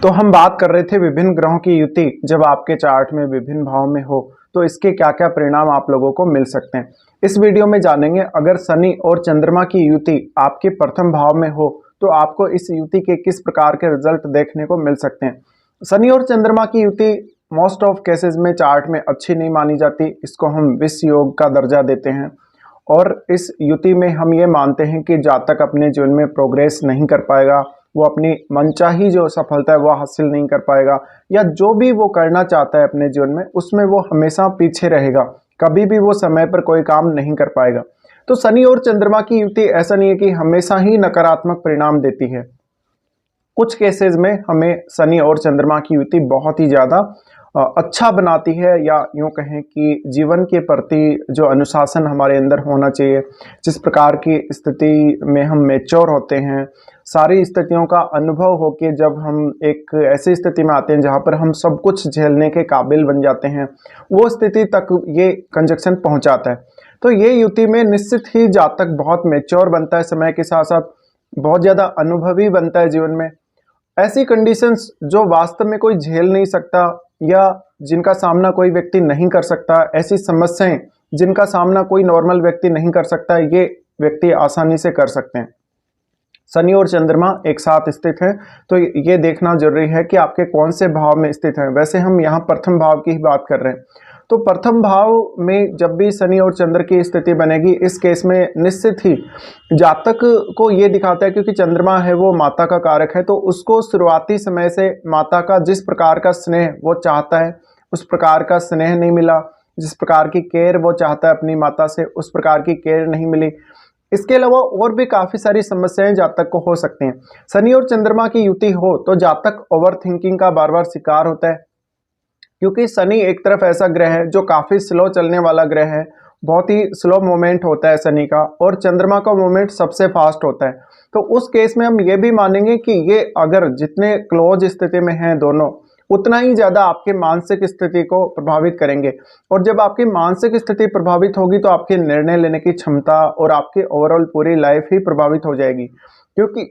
तो हम बात कर रहे थे विभिन्न ग्रहों की युति जब आपके चार्ट में विभिन्न भाव में हो तो इसके क्या क्या परिणाम आप लोगों को मिल सकते हैं। इस वीडियो में जानेंगे अगर शनि और चंद्रमा की युति आपके प्रथम भाव में हो तो आपको इस युति के किस प्रकार के रिजल्ट देखने को मिल सकते हैं। शनि और चंद्रमा की युति मोस्ट ऑफ केसेस में चार्ट में अच्छी नहीं मानी जाती, इसको हम विष योग का दर्जा देते हैं और इस युति में हम ये मानते हैं कि जातक अपने जीवन में प्रोग्रेस नहीं कर पाएगा, वो अपनी मनचाही जो सफलता है वो हासिल नहीं कर पाएगा, या जो भी वो करना चाहता है अपने जीवन में उसमें वो हमेशा पीछे रहेगा, कभी भी वो समय पर कोई काम नहीं कर पाएगा। तो शनि और चंद्रमा की युति ऐसा नहीं है कि हमेशा ही नकारात्मक परिणाम देती है। कुछ केसेस में हमें शनि और चंद्रमा की युति बहुत ही ज़्यादा अच्छा बनाती है, या यूँ कहें कि जीवन के प्रति जो अनुशासन हमारे अंदर होना चाहिए, जिस प्रकार की स्थिति में हम मैच्योर होते हैं, सारी स्थितियों का अनुभव होके जब हम एक ऐसी स्थिति में आते हैं जहाँ पर हम सब कुछ झेलने के काबिल बन जाते हैं, वो स्थिति तक ये कंजक्शन पहुँचाता है। तो ये युति में निश्चित ही जातक बहुत मैच्योर बनता है, समय के साथ साथ बहुत ज़्यादा अनुभवी बनता है जीवन में। ऐसी कंडीशंस जो वास्तव में कोई झेल नहीं सकता या जिनका सामना कोई व्यक्ति नहीं कर सकता, ऐसी समस्याएं जिनका सामना कोई नॉर्मल व्यक्ति नहीं कर सकता, ये व्यक्ति आसानी से कर सकते हैं। शनि और चंद्रमा एक साथ स्थित हैं तो ये देखना जरूरी है कि आपके कौन से भाव में स्थित हैं। वैसे हम यहाँ प्रथम भाव की ही बात कर रहे हैं, तो प्रथम भाव में जब भी शनि और चंद्र की स्थिति बनेगी, इस केस में निश्चित ही जातक को ये दिखाता है, क्योंकि चंद्रमा है वो माता का कारक है, तो उसको शुरुआती समय से माता का जिस प्रकार का स्नेह वो चाहता है उस प्रकार का स्नेह नहीं मिला, जिस प्रकार की केयर वो चाहता है अपनी माता से उस प्रकार की केयर नहीं मिली। इसके अलावा और भी काफ़ी सारी समस्याएं जातक को हो सकती हैं। शनि और चंद्रमा की युति हो तो जातक ओवर थिंकिंग का बार बार शिकार होता है, क्योंकि शनि एक तरफ ऐसा ग्रह है जो काफ़ी स्लो चलने वाला ग्रह है, बहुत ही स्लो मोमेंट होता है शनि का, और चंद्रमा का मोमेंट सबसे फास्ट होता है। तो उस केस में हम ये भी मानेंगे कि ये अगर जितने क्लोज स्थिति में हैं दोनों, उतना ही ज़्यादा आपके मानसिक स्थिति को प्रभावित करेंगे, और जब आपकी मानसिक स्थिति प्रभावित होगी तो आपके निर्णय लेने की क्षमता और आपकी ओवरऑल पूरी लाइफ ही प्रभावित हो जाएगी। क्योंकि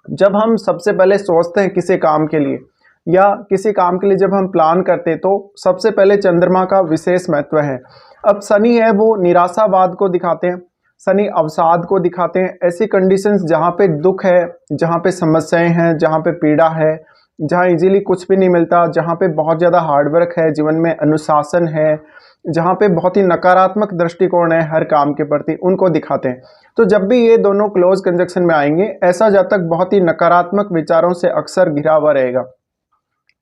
जब हम सबसे पहले सोचते हैं किसी काम के लिए या किसी काम के लिए जब हम प्लान करते हैं तो सबसे पहले चंद्रमा का विशेष महत्व है। अब शनि है वो निराशावाद को दिखाते हैं, शनि अवसाद को दिखाते हैं, ऐसी कंडीशंस जहाँ पे दुख है, जहाँ पे समस्याएं हैं, जहाँ पे पीड़ा है, जहाँ इजीली कुछ भी नहीं मिलता, जहाँ पे बहुत ज़्यादा हार्डवर्क है, जीवन में अनुशासन है, जहाँ पे बहुत ही नकारात्मक दृष्टिकोण है हर काम के प्रति, उनको दिखाते हैं। तो जब भी ये दोनों क्लोज कंजक्शन में आएंगे, ऐसा जातक बहुत ही नकारात्मक विचारों से अक्सर घिरा हुआ रहेगा।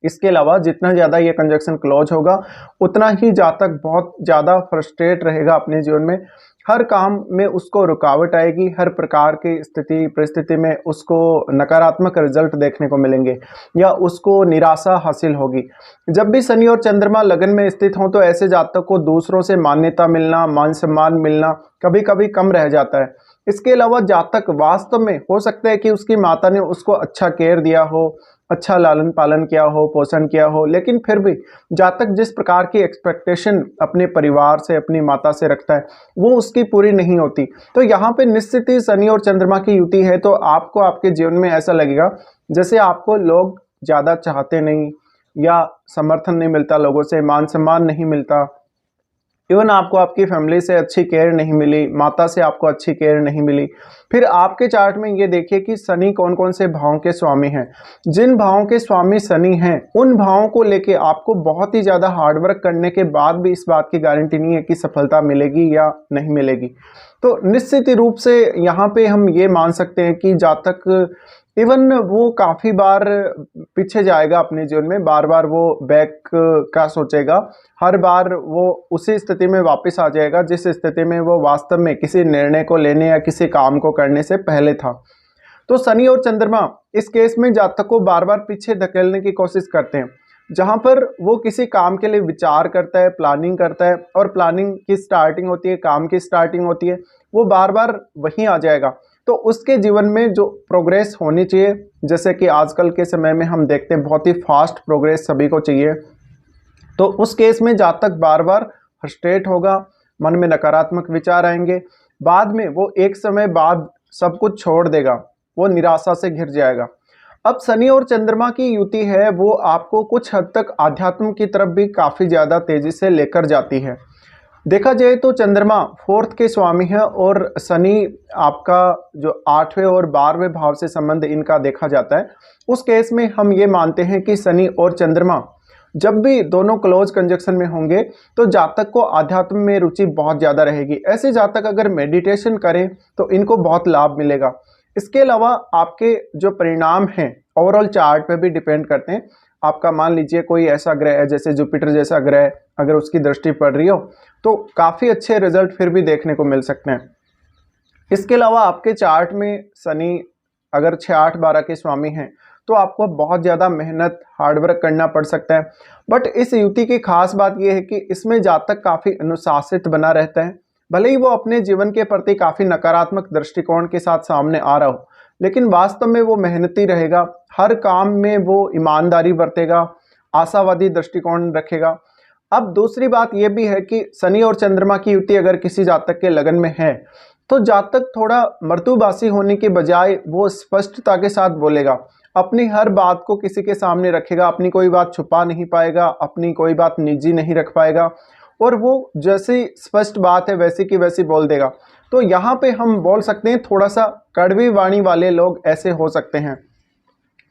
इसके अलावा जितना ज़्यादा ये कंजक्शन क्लोज होगा उतना ही जातक बहुत ज़्यादा फ्रस्ट्रेट रहेगा अपने जीवन में, हर काम में उसको रुकावट आएगी, हर प्रकार की स्थिति परिस्थिति में उसको नकारात्मक रिजल्ट देखने को मिलेंगे या उसको निराशा हासिल होगी। जब भी शनि और चंद्रमा लगन में स्थित हों तो ऐसे जातक को दूसरों से मान्यता मिलना, मान सम्मान मिलना कभी कभी कम रह जाता है। इसके अलावा जातक वास्तव में हो सकता है कि उसकी माता ने उसको अच्छा केयर दिया हो, अच्छा लालन पालन किया हो, पोषण किया हो, लेकिन फिर भी जातक जिस प्रकार की एक्सपेक्टेशन अपने परिवार से, अपनी माता से रखता है, वो उसकी पूरी नहीं होती। तो यहाँ पे निश्चित ही शनि और चंद्रमा की युति है तो आपको आपके जीवन में ऐसा लगेगा जैसे आपको लोग ज़्यादा चाहते नहीं, या समर्थन नहीं मिलता, लोगों से मान सम्मान नहीं मिलता, इवन आपको आपकी फैमिली से अच्छी केयर नहीं मिली, माता से आपको अच्छी केयर नहीं मिली। फिर आपके चार्ट में ये देखिए कि शनि कौन कौन से भावों के स्वामी हैं। जिन भावों के स्वामी शनि हैं उन भावों को लेके आपको बहुत ही ज़्यादा हार्डवर्क करने के बाद भी इस बात की गारंटी नहीं है कि सफलता मिलेगी या नहीं मिलेगी। तो निश्चित ही रूप से यहाँ पे हम ये मान सकते हैं कि जातक इवन वो काफ़ी बार पीछे जाएगा अपने जीवन में, बार बार वो बैक का सोचेगा, हर बार वो उसी स्थिति में वापस आ जाएगा जिस स्थिति में वो वास्तव में किसी निर्णय को लेने या किसी काम को करने से पहले था। तो शनि और चंद्रमा इस केस में जातक को बार बार पीछे धकेलने की कोशिश करते हैं, जहाँ पर वो किसी काम के लिए विचार करता है, प्लानिंग करता है, और प्लानिंग की स्टार्टिंग होती है, काम की स्टार्टिंग होती है, वो बार बार वहीं आ जाएगा। तो उसके जीवन में जो प्रोग्रेस होनी चाहिए, जैसे कि आजकल के समय में हम देखते हैं बहुत ही फास्ट प्रोग्रेस सभी को चाहिए, तो उस केस में जातक बार बार फ्रस्ट्रेट होगा, मन में नकारात्मक विचार आएंगे, बाद में वो एक समय बाद सब कुछ छोड़ देगा, वो निराशा से घिर जाएगा। अब शनि और चंद्रमा की युति है वो आपको कुछ हद तक आध्यात्म की तरफ भी काफ़ी ज़्यादा तेज़ी से लेकर जाती है। देखा जाए तो चंद्रमा फोर्थ के स्वामी है और शनि आपका जो 8वें और 12वें भाव से संबंध इनका देखा जाता है। उस केस में हम ये मानते हैं कि शनि और चंद्रमा जब भी दोनों क्लोज कंजक्शन में होंगे तो जातक को आध्यात्म में रुचि बहुत ज़्यादा रहेगी। ऐसे जातक अगर मेडिटेशन करें तो इनको बहुत लाभ मिलेगा। इसके अलावा आपके जो परिणाम हैं ओवरऑल चार्ट पे भी डिपेंड करते हैं। आपका मान लीजिए कोई ऐसा ग्रह है जैसे जुपिटर जैसा ग्रह, अगर उसकी दृष्टि पड़ रही हो तो काफ़ी अच्छे रिजल्ट फिर भी देखने को मिल सकते हैं। इसके अलावा आपके चार्ट में शनि अगर 6, 8, 12 के स्वामी हैं तो आपको बहुत ज़्यादा मेहनत हार्डवर्क करना पड़ सकता है। बट इस युति की खास बात यह है कि इसमें जातक काफ़ी अनुशासित बना रहता है। भले ही वो अपने जीवन के प्रति काफ़ी नकारात्मक दृष्टिकोण के साथ सामने आ रहा हो, लेकिन वास्तव में वो मेहनती रहेगा, हर काम में वो ईमानदारी बरतेगा, आशावादी दृष्टिकोण रखेगा। अब दूसरी बात यह भी है कि शनि और चंद्रमा की युति अगर किसी जातक के लगन में है तो जातक थोड़ा मृदुभाषी होने के बजाय वो स्पष्टता के साथ बोलेगा, अपनी हर बात को किसी के सामने रखेगा, अपनी कोई बात छुपा नहीं पाएगा, अपनी कोई बात निजी नहीं रख पाएगा और वो जैसी स्पष्ट बात है वैसी की वैसी बोल देगा। तो यहाँ पे हम बोल सकते हैं थोड़ा सा कड़वी वाणी वाले लोग ऐसे हो सकते हैं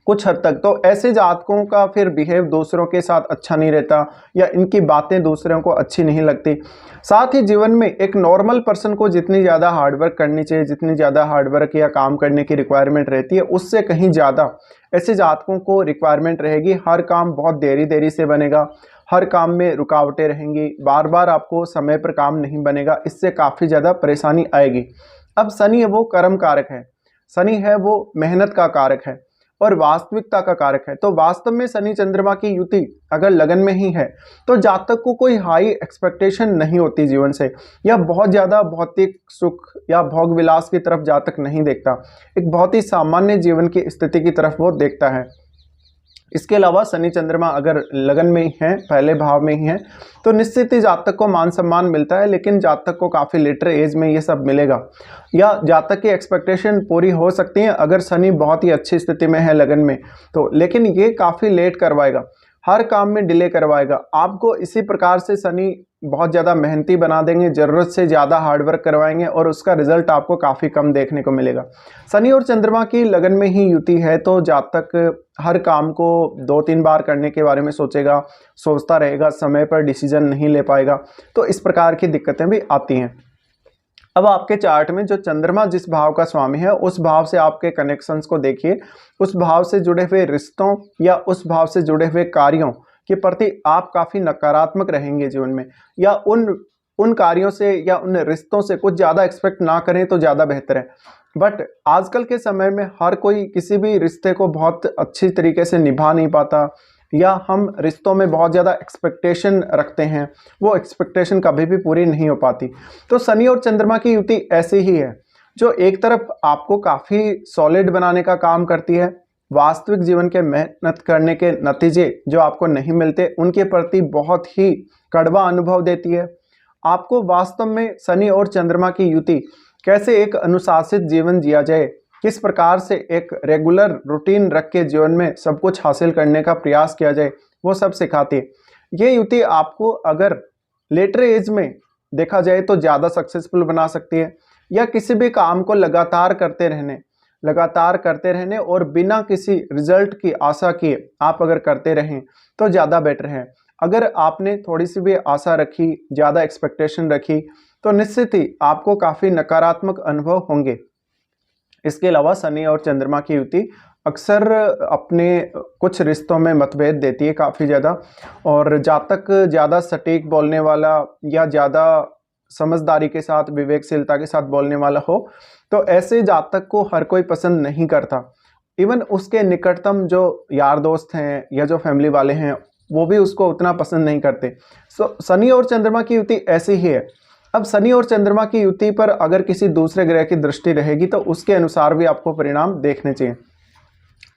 कुछ हद तक। तो ऐसे जातकों का फिर बिहेव दूसरों के साथ अच्छा नहीं रहता या इनकी बातें दूसरों को अच्छी नहीं लगती। साथ ही जीवन में एक नॉर्मल पर्सन को जितनी ज़्यादा हार्डवर्क करनी चाहिए, जितनी ज़्यादा हार्डवर्क या काम करने की रिक्वायरमेंट रहती है, उससे कहीं ज़्यादा ऐसे जातकों को रिक्वायरमेंट रहेगी। हर काम बहुत देरी देरी से बनेगा, हर काम में रुकावटें रहेंगी, बार बार आपको समय पर काम नहीं बनेगा, इससे काफ़ी ज़्यादा परेशानी आएगी। अब शनि है वो कर्म कारक है, शनि है वो मेहनत का कारक है और वास्तविकता का कारक है। तो वास्तव में शनि चंद्रमा की युति अगर लगन में ही है तो जातक को कोई हाई एक्सपेक्टेशन नहीं होती जीवन से, या बहुत ज़्यादा भौतिक सुख या भोग विलास की तरफ जातक नहीं देखता, एक बहुत ही सामान्य जीवन की स्थिति की तरफ वो देखता है। इसके अलावा शनि चंद्रमा अगर लगन में ही है, पहले भाव में ही है, तो निश्चित ही जातक को मान सम्मान मिलता है, लेकिन जातक को काफ़ी लेटर एज में ये सब मिलेगा या जातक की एक्सपेक्टेशन पूरी हो सकती है अगर शनि बहुत ही अच्छी स्थिति में है लगन में तो, लेकिन ये काफ़ी लेट करवाएगा, हर काम में डिले करवाएगा आपको। इसी प्रकार से शनि बहुत ज़्यादा मेहनती बना देंगे, ज़रूरत से ज़्यादा हार्डवर्क करवाएंगे और उसका रिजल्ट आपको काफ़ी कम देखने को मिलेगा। शनि और चंद्रमा की लगन में ही युति है तो जातक हर काम को 2-3 बार करने के बारे में सोचेगा, सोचता रहेगा, समय पर डिसीजन नहीं ले पाएगा, तो इस प्रकार की दिक्कतें भी आती हैं। अब आपके चार्ट में जो चंद्रमा जिस भाव का स्वामी है उस भाव से आपके कनेक्शंस को देखिए, उस भाव से जुड़े हुए रिश्तों या उस भाव से जुड़े हुए कार्यों के प्रति आप काफ़ी नकारात्मक रहेंगे जीवन में, या उन कार्यों से या उन रिश्तों से कुछ ज़्यादा एक्सपेक्ट ना करें तो ज़्यादा बेहतर है। बट आजकल के समय में हर कोई किसी भी रिश्ते को बहुत अच्छी तरीके से निभा नहीं पाता, या हम रिश्तों में बहुत ज़्यादा एक्सपेक्टेशन रखते हैं, वो एक्सपेक्टेशन कभी भी पूरी नहीं हो पाती। तो शनि और चंद्रमा की युति ऐसी ही है जो एक तरफ आपको काफ़ी सॉलिड बनाने का काम करती है, वास्तविक जीवन के मेहनत करने के नतीजे जो आपको नहीं मिलते उनके प्रति बहुत ही कड़वा अनुभव देती है। आपको वास्तव में शनि और चंद्रमा की युति कैसे एक अनुशासित जीवन जिया जाए, किस प्रकार से एक रेगुलर रूटीन रख के जीवन में सब कुछ हासिल करने का प्रयास किया जाए, वो सब सिखाती है। ये युति आपको अगर लेटर एज में देखा जाए तो ज़्यादा सक्सेसफुल बना सकती है, या किसी भी काम को लगातार करते रहने और बिना किसी रिजल्ट की आशा किए आप अगर करते रहें तो ज़्यादा बेटर है। अगर आपने थोड़ी सी भी आशा रखी, ज़्यादा एक्सपेक्टेशन रखी, तो निश्चित ही आपको काफ़ी नकारात्मक अनुभव होंगे। इसके अलावा शनि और चंद्रमा की युति अक्सर अपने कुछ रिश्तों में मतभेद देती है काफ़ी ज़्यादा, और जातक ज़्यादा सटीक बोलने वाला या ज़्यादा समझदारी के साथ, विवेकशीलता के साथ बोलने वाला हो तो ऐसे जातक को हर कोई पसंद नहीं करता। इवन उसके निकटतम जो यार दोस्त हैं या जो फैमिली वाले हैं वो भी उसको उतना पसंद नहीं करते। सो शनि और चंद्रमा की युति ऐसी ही है। अब शनि और चंद्रमा की युति पर अगर किसी दूसरे ग्रह की दृष्टि रहेगी तो उसके अनुसार भी आपको परिणाम देखने चाहिए।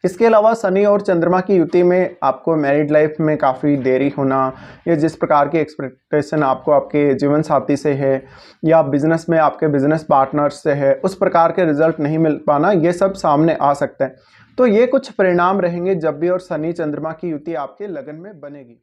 इसके अलावा शनि और चंद्रमा की युति में आपको मैरिड लाइफ में काफ़ी देरी होना, या जिस प्रकार की एक्सपेक्टेशन आपको आपके जीवन साथी से है या बिजनेस में आपके बिजनेस पार्टनर से है, उस प्रकार के रिजल्ट नहीं मिल पाना, ये सब सामने आ सकता है। तो ये कुछ परिणाम रहेंगे जब भी और शनि चंद्रमा की युति आपके लगन में बनेगी।